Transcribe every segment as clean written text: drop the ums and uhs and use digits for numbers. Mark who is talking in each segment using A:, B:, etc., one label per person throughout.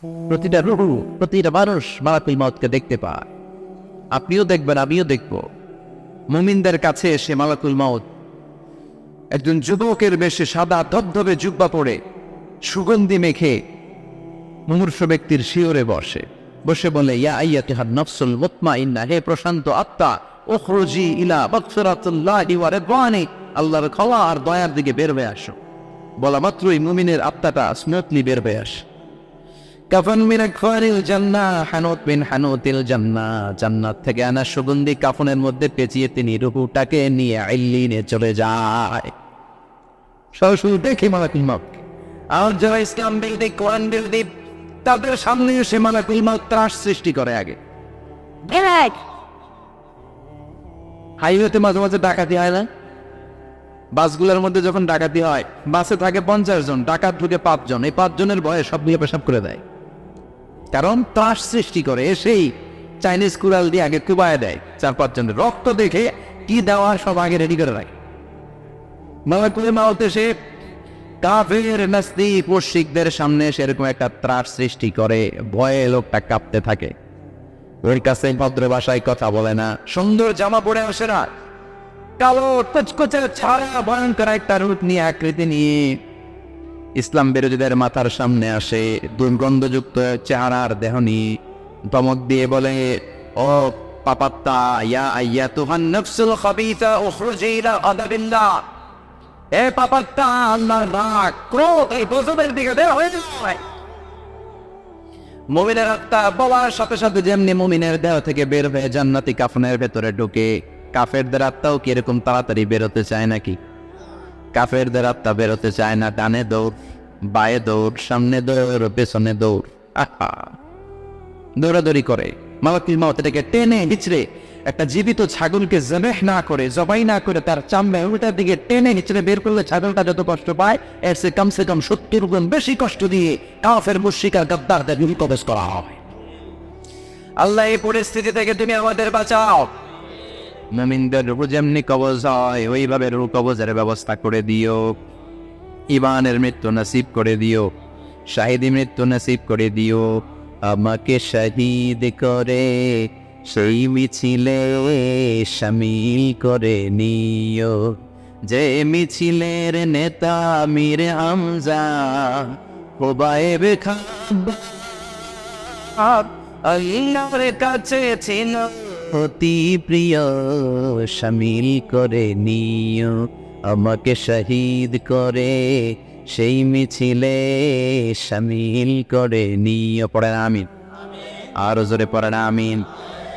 A: প্রতিটা রুহু, প্রতিটা মানুষ মালাকুল মউতকে দেখতে পায়। আপনিও দেখবেন, আমিও দেখব। মুমিনদের কাছে এসে মালাকুল মউত একজন যুবকের বেশে সাদা ধবধবে জুব্বা পরে সুগন্ধি মেখে মুমূর্ষ ব্যক্তির শিয়রে বসে বলে, ইয়া আইয়াতুহান নাফসুল মুতমাইন্নাহ, হে প্রশান্ত আত্মা, উখরুজি ইলা মাগফিরাতিল্লাহি ওয়া রিদওয়ানি, আল্লাহর ক্ষমা আর দয়ার দিকে বের হয়ে আসো। বলা মাত্রই মুমিনের আত্মাটা স্মুথলি বের হয়ে আসে। কাফন মিন আকফারিল জান্নাহ, হানুত বিন হানুতিল জান্নাহ, জান্নাত থেকে আনা সুগন্ধি কাফনের মধ্যে পেঁচিয়ে তিনি রূহটাকে নিয়ে ইল্লিনে চলে যায়। সরাসরি দেখে মালাকুল মউত। আর যারা ইসলাম বিরোধী, কোরআন বিরোধী, তাদের সামনে এসে মালাকুল মউত ত্রাস সৃষ্টি করে। আগে হাইওয়েতে মাঝে মাঝে ডাকাতি হয় না? বাসগুলোর মধ্যে যখন ডাকাতি হয়, বাসে থাকে 50 জন, ডাকাত ঢুকে 5 জন। এই 5 জনের ভয়ে সব দিয়ে পেশাব করে দেয়, কারণ ত্রাস সৃষ্টি করে। এসেই চাইনিজ কুড়াল দিয়ে আগে কুবায় দেয় 4-5 জনের। রক্ত দেখে কি দেওয়ার সব আগে রেডি করে রাখে। মালাকুল মউত এসে কাফের নাস্তিক মুশরিকদের সামনে সেরকম একটা ত্রাস সৃষ্টি করে, ভয়ে লোকটা কাঁপতে থাকে। ওর কাছে ভদ্র ভাষায় কথা বলে না, সুন্দর জামা পরে আসে না, কালো কচকচে ছাড়া ভয়ঙ্কর একটা রূপ নিয়ে, আকৃতি নিয়ে ইসলাম বিরোধীদের মাথার সামনে আসে। দুর্গন্ধযুক্ত চেহারার দেহ নিয়ে ধমক দিয়ে বলে, ও পাপাত্তা, ইয়া আইয়াতুহান নাফসুল খাবিসা উখরুজি ইলা আযাবিল্লাহ, এ পাপাত্তা, আল্লাহর রাগ, ক্রোধ এই বজুদের দিকে বের হয়ে যায়। মুমিনের আত্মা বলার সাথে সাথে যেমনি মুমিনের দেহ থেকে বের হয়ে জান্নাতি কাফনের ভেতরে ঢুকে, কাফেরদের আত্মাও কি এরকম তাড়াতাড়ি বেরোতে চায় নাকি? কাফেরদের আত্মা বেরোতে চায় না। ডানে দৌড়, বায়ে দৌড়, সামনে দৌড়, পেছনে দৌড়, দৌড়াদৌড়ি করে। মালাকুল মউত এটাকে টেনে হিচড়ে, একটা জীবিত ছাগলকে জবাই না করে তার চামড়া উল্টার দিকে টেনে হিচড়ে বের করলে ছাগলটা যত কষ্ট পায়, এর সে কম 70 গুণ বেশি কষ্ট দিয়ে কাফের মুশরিক আর গাদ্দারদের রুহ কবজ করা হয়। আল্লাহ এই পরিস্থিতি থেকে তুমি আমাদের বাঁচাও। মুমিনদের রূহ যেমনি কবজ হয়, ওইভাবে রূহ কবজের ব্যবস্থা করে দিও। ইমানের মৃত্যু নসিব করে দিও, শাহিদি মৃত্যু নসিব করে দিও। আমাকে শহীদ করে সেই মিছিলে শামিল করে নিও, যে মিছিলের নেতা মীর হামজা, খুবাইব খাব্বাব, আল্লাহর কাছে ছিল অতি প্রিয়, শামিল করে নিও। আমাকে শহীদ করে সেই মিছিলে শামিল করে নিও। পড়েন আমিন, আরো জোরে পড়েন আমিন।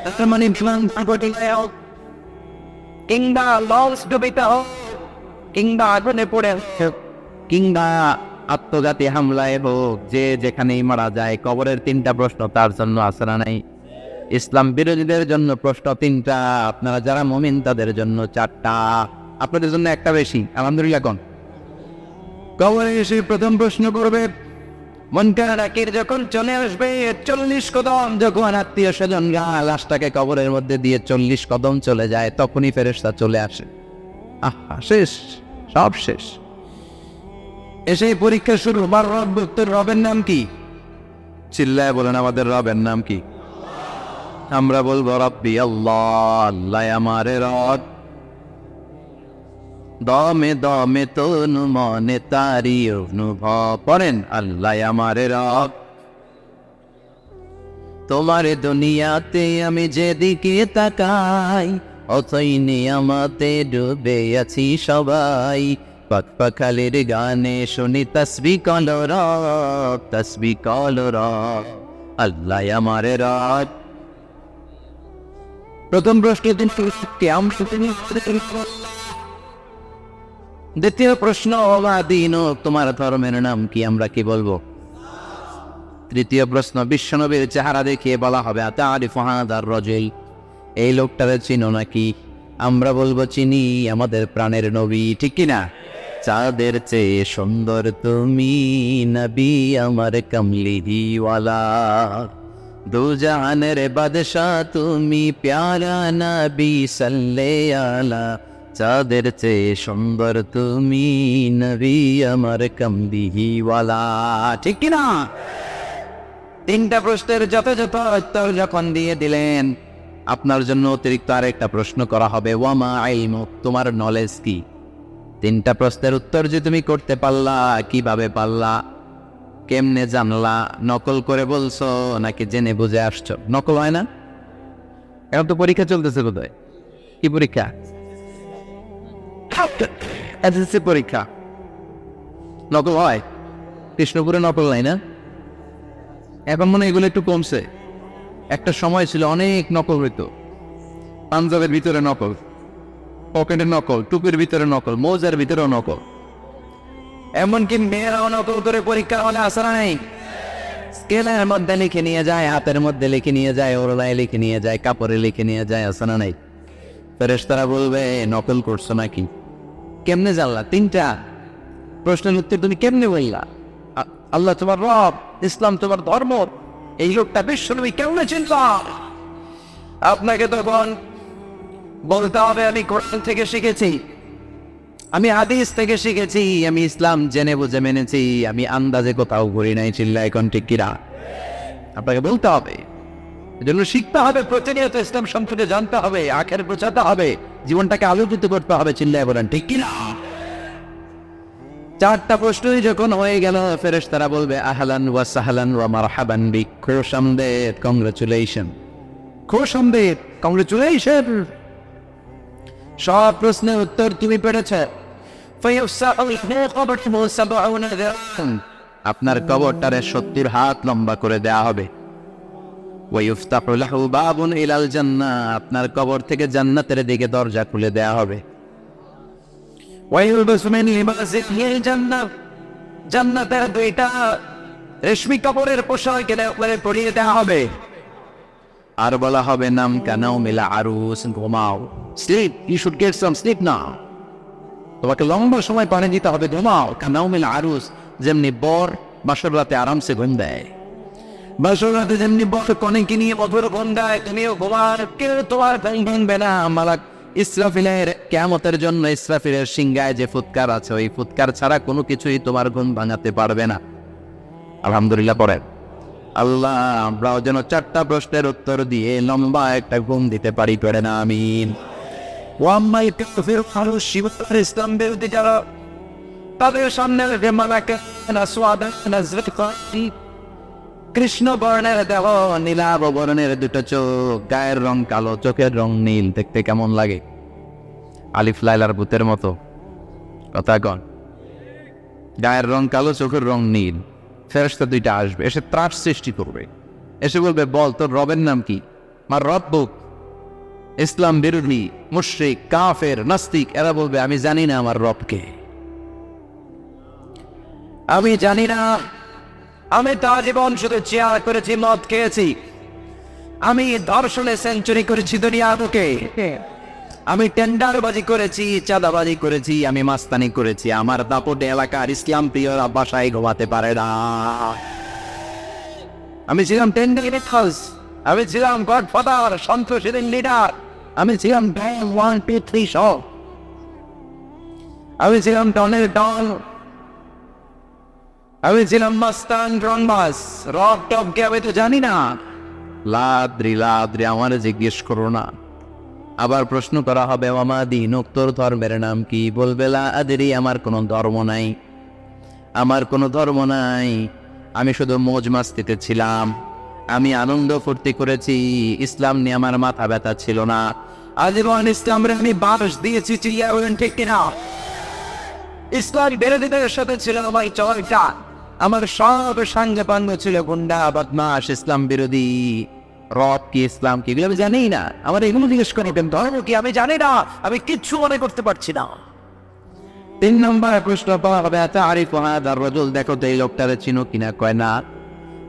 A: তার মানে বিমান ঘটলে হোক, কিংবা লঞ্চ ডুবিতে হোক, কিংবা আগুনে পড়ে হোক, কিংবা আত্মঘাতী হামলায় হোক, যে যেখানেই মারা যায়, কবরের 3টা প্রশ্ন তার জন্য আছে না নাই? ইসলাম বিরোধীদের জন্য প্রশ্ন 3টা, আপনারা যারা মুমিন তাদের জন্য 4টা, আপনাদের জন্য একটা বেশি। আলহামদুলিল্লাহ। কোন কবরে এসে প্রথম প্রশ্ন করবে, মুনকার নাকির যখন চলে আসবে 40 কদম, যখন আত্মীয় স্বজন লাশটাকে কবরের মধ্যে দিয়ে 40 কদম চলে যায়, তখনই ফেরেশতা চলে আসে। আহা, শেষ, সব শেষ। এসেই পরীক্ষা শুরু। আমার রব, তোর রবের নাম কি? চিল্লায় বলেন, আমাদের রবের নাম কি? আমরা বলবো রব্বি আল্লাহ, আল্লাহ আমার রব। দমে দমে তনু মনে তারি অনুভব। পড়েন, আল্লাহ আমার রব। তোমার দুনিয়াতে আমি যেদিকে তাকাই, অথই নিয়ামতে ডুবে আছি সবাই। পাখালির গানে শুনি তসবিহ কলো রব, তসবিহ কলো রব, আল্লাহ আমার রব। প্রথম প্রশ্ন, দ্বিতীয় প্রশ্ন, তোমার ধর্মের নাম কি? আমরা কি বলবো? তৃতীয় প্রশ্ন, বিশ্বনবীর চেহারা দেখিয়ে বলা হবে, আতারিফু হাযার রাজুল, এই লোকটারে চিনো নাকি? আমরা বলবো চিনি, আমাদের প্রাণের নবী, ঠিক কিনা? চাঁদের চেয়ে সুন্দর তুমি নবী আমার কমলিওয়ালা, দু জাহানের বাদশা তুমি প্যারা নবী সাল্লাল্লাহু আলা, চাঁদের চেয়ে সুন্দর তুমি নবী আমার কমলিওয়ালা, ঠিক কিনা? তিনটা প্রশ্নের যথাযথ উত্তর যখন দিয়ে দিলেন, আপনার জন্য অতিরিক্ত আরেকটা প্রশ্ন করা হবে, ওয়ামা ইলমুক, তোমার নলেজ কি? তিনটা প্রশ্নের উত্তর যে তুমি করতে পারলা, কিভাবে পারলা, কেমনে জানলা? নকল করে বলছো নাকি জেনে বুঝে আসছো? নকল হয় না? এখন তো পরীক্ষা চলতেছে বোধহয়। কি পরীক্ষা? এসএসসি পরীক্ষা। নকল হয়? কৃষ্ণপুরে নকল নাই না? এখন মনে হয় এগুলো একটু কমছে। একটা সময় ছিল অনেক নকল হইতো। পাঞ্জাবের ভিতরে নকল, পকেটের নকল, টুপির ভিতরে নকল, মোজার ভিতরেও নকল। এমনকি মেয়েরাও নকল করে পরীক্ষা হলে আসা নাই। স্কেলের মধ্যে লিখে নিয়ে যায়, হাতের মধ্যে লিখে নিয়ে যায়, ওরলায় লিখে নিয়ে যায়, কাপড়ে লিখে নিয়ে যায়, আসা না নাই? ফেরেশতারা বলবে নকল করছো নাকি? কেমনে জানলা? তিনটা প্রশ্নের উত্তর তুমি কেমনে বললা? আল্লাহ তোমার রব, ইসলাম তোমার ধর্ম, এই লোকটা বিশ্বনবী কেমনে চিনলাম? আপনাকে তখন বলতে হবে আমি কোরআন থেকে শিখেছি, আমি হাদিস থেকে শিখেছি, আমি ইসলাম জেনে বুঝে মেনেছি, আমি আন্দাজে কোথাও ঘুরি নাই। চিল্লায় এখন ঠিক কিনা? আপনাকে বলতে হবে, এজন্য শিখতে হবে, প্রতিনিয়ত ইসলাম সম্পর্কে জানতে হবে, আখের বোঝাতে হবে, জীবনটাকে আলোকিত করতে হবে। চিল্লায় বলেন ঠিক কিনা? চারটা প্রশ্নই যখন হয়ে গেল, ফেরেশতারা বলবে আহলান ওয়া সাহলান ওয়া মারহাবান বিক, খুশ আমদেদ, কংগ্রেচুলেশন, খুশ আমদেদ, কংগ্রেচুলেশন। সব প্রশ্নের উত্তর তুমি পেরেছে। আপনার কবরটারে 70 হাত লম্বা করে দেয়া হবে। ওয়ায়ুফতাহু লাহু বাবুন ইলাল জান্নাহ, আপনার কবর থেকে জান্নাতের দিকে দরজা খুলে দেয়া হবে। ওয়ায়ুলবাসু মিন লিবাসিল জান্নাহ, জান্নাতের দুইটা রেশমি কাপড়ের পোশাক এর উপরে পরিয়ে দেওয়া হবে। আর বলা হবে নাম কানাও মিলা আরুস, ঘুমাও, sleep, you should get some sleep now. তোমাকে লম্বা সময় পানি দিতে হবে, ঘুমাও। কানাও মিলা আরুস, যেমনি বর বাসর রাতে আরামসে ঘুম দেয়, বাসর রাতে যেমনি বর কনেকে নিয়ে মধুর ঘুম দেয়, তুমিও ঘুমার, কেউ তোমার ঘুম ভাঙবে না। মালাক ইসরাফিলের কিয়ামতের জন্য ইসরাফিলের সিংহায় যে ফুৎকার আছে, ওই ফুৎকার ছাড়া কোনো কিছুই তোমার ঘুম ভাঙাতে পারবে না। আলহামদুলিল্লাহ পড়েন। আল্লাহ আমরাও যেন চারটা প্রশ্নের উত্তর দিয়ে লম্বা একটা ঘুম দিতে পারি, পড়ে না আমিন। ওয়াম্মাই কাফির ফারুস, শিবতার ইসলাম বিরোধী যারা, তাদের সামনে কৃষ্ণ বর্ণের দেহ, নীলাভ বর্ণের দুটো চোখ, গায়ের রং কালো, চোখের রং নীল, দেখতে কেমন লাগে? আলিফ লাইলার ভূতের মতো। কথা কন, গায়ের রং কালো, চোখের রং নীল। ফেরেশতা দুইটা আসবে, এসে ত্রাস সৃষ্টি করবে, এসে বলবে বল তোর রবের নাম কি? মার রব্বুক। ইসলাম বিরোধী মুশরিক, কাফের, নাস্তিক এরা বলবে আমি জানি না আমার রবকে, আমি জানি না, আমি তার জীবন শুধু চেয়ার করেছি, মদ খেয়েছি, আমি ধর্ষণে সেঞ্চুরি করেছি দুনিয়া বুকে, আমি টেন্ডারবাজি করেছি, চাঁদাবাজি করেছি, আমি মাস্তানি করেছি, আমার দাপটে এলাকার ইসলাম প্রিয়রা বাসায় ঘুমাতে পারে না। আমি ছিলাম টেন্ডার, আমি ছিলাম গডফাদার, সন্ত্রাসীদের লিডার, আমি ছিলাম ব্যাং 1 2 3 সব, আমি ছিলাম ডনের ডন, আমি ছিলাম মাস্তান রনবাস, রক টপকে আমি তো জানি না। লাদ্রি লাদ্রি আমার জিজ্ঞেস করো না। আবার প্রশ্ন করা হবে ওয়ামা দীনুক, তোর ধর্মের নাম কি? বলবে লা আদরি, আমার কোনো ধর্ম নাই, আমার কোনো ধর্ম নাই, আমি শুধু মৌজ মাস্তিতে ছিলাম, আমি আনন্দ ফুর্তি করেছি, ইসলাম নিয়ে আমার মাথা ব্যথা ছিল না, আজীবন ইসলামের আমি বাস দিয়েছি। চিড়িয়া বলেন ঠিক কিনা? ইসলাম বিরোধীদের সাথে ছিল আমার চলটা, আমার সব সাঙ্গে পাঙ্গ ছিল গুন্ডা বদমাস, ইসলাম বিরোধী। রব কি, ইসলাম কি, এগুলো আমি জানি না। আমার এগুলো জিজ্ঞেস করবেন ধর্ম কি, আমি জানি না, আমি কিচ্ছু মনে করতে পারছি না। 3 নম্বর প্রশ্ন পাওয়া হবে আরিফ হাদার রাজুল, দেখো তো এই লোকটারে চিনো কিনা? কয় না,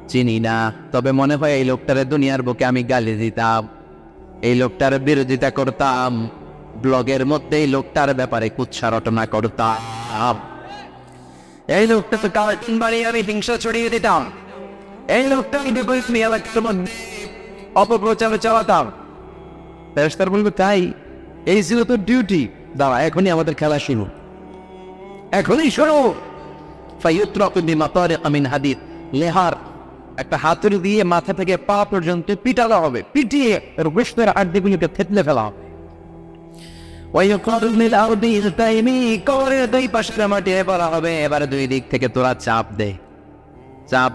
A: চিনি না, তবে মনে হয় এই লোকটারে দুনিয়ার বুকে আমি গালি দিতাম, এই লোকটার বিরোধিতা করতাম, ব্লগের মধ্যে এই লোকটার ব্যাপারে কুৎসা রটনা করতাম, এই লোকটা তো কার্টুন বানিয়ে আমি হিংসা ছড়িয়ে দিতাম, এই লোকটা এলাকার মধ্যে অপপ্রচার চালাতাম। ফেরেশতারা বলবে তাই, এই ছিল তোর ডিউটি, দাঁড়া এখনই আমাদের খেলা শুরু, এখনই শোনো। ফায়ুত্রাকু বিমাতারিক মিন হাদিদ, লেহার একটা হাতুড়ি দিয়ে মাথা থেকে পা পর্যন্ত পিটানো হবে, পিটিয়ে এর বৃষ্ণের হাড্ডিগুলিকে থেতলে ফেলা হবে। কবরের দুই পাশে মাটি বলা হবে, এবারে দুই দিক থেকে তোরা চাপ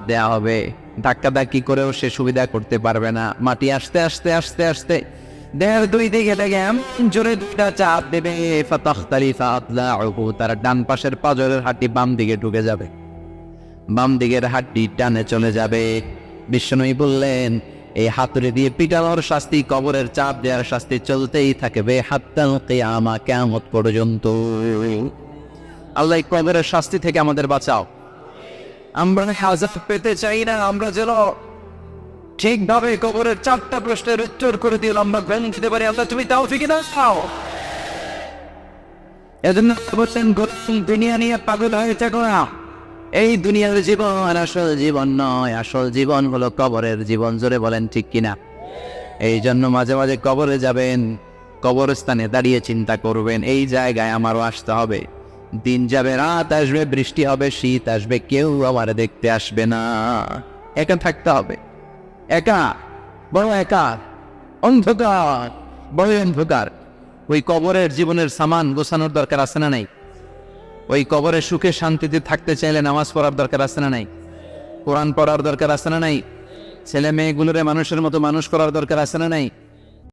A: দেয়া হবে। ধাক্কাধাক্কি করেও সে সুবিধা করতে পারবে না। মাটি আস্তে আস্তে আস্তে আস্তে দেহের দুই দিকে থেকে এমন জোরে দুইটা চাপ দেবে, তার ডান পাশের পাঁজরের হাড্ডি বাম দিকে ঢুকে যাবে, বাম দিকের হাড্ডি ডানে চলে যাবে। বিষ্ণুই বললেন, এই হাতুড়ি দিয়ে পিটানোর শাস্তি, কবরের চাপ দেওয়ার শাস্তি চলতেই থাকবে হাত্তাল কিয়ামা, কিয়ামত পর্যন্ত। আল্লাহ কবরের শাস্তি থেকে আমাদের বাঁচাও। আমরা আযাব পেতে চাই না, আমরা যেন ঠিকভাবে কবরের 4টা প্রশ্নের উত্তর করে দিয়ে আমরা জ্ঞান দিতে পারি। আল্লাহ তুমি তৌফিক দাও। এজন্য বলছেন, দুনিয়া নিয়ে পাগল হয়ে থেকো না। এই দুনিয়ার জীবন আসল জীবন নয়, আসল জীবন হলো কবরের জীবন। জোরে বলেন ঠিক কিনা? এই জন্য মাঝে মাঝে কবরে যাবেন, কবরস্থানে দাঁড়িয়ে চিন্তা করবেন, এই জায়গায় আমারও আসতে হবে। দিন যাবে, রাত আসবে, বৃষ্টি হবে, শীত আসবে, কেউ আমার দেখতে আসবে না। একা থাকতে হবে, একা, বড় একা, অন্ধকার, বড় অন্ধকার। ওই কবরের জীবনের সামান গোছানোর দরকার আছে না নাই? ওই কবরে সুখে শান্তিতে থাকতে চাইলে নামাজ পড়ার দরকার আছে না নাই? কোরআন পড়ার দরকার আছে না নাই? ছেলে মেয়েগুলোরে মানুষের মতো মানুষ করার দরকার আছে না নাই?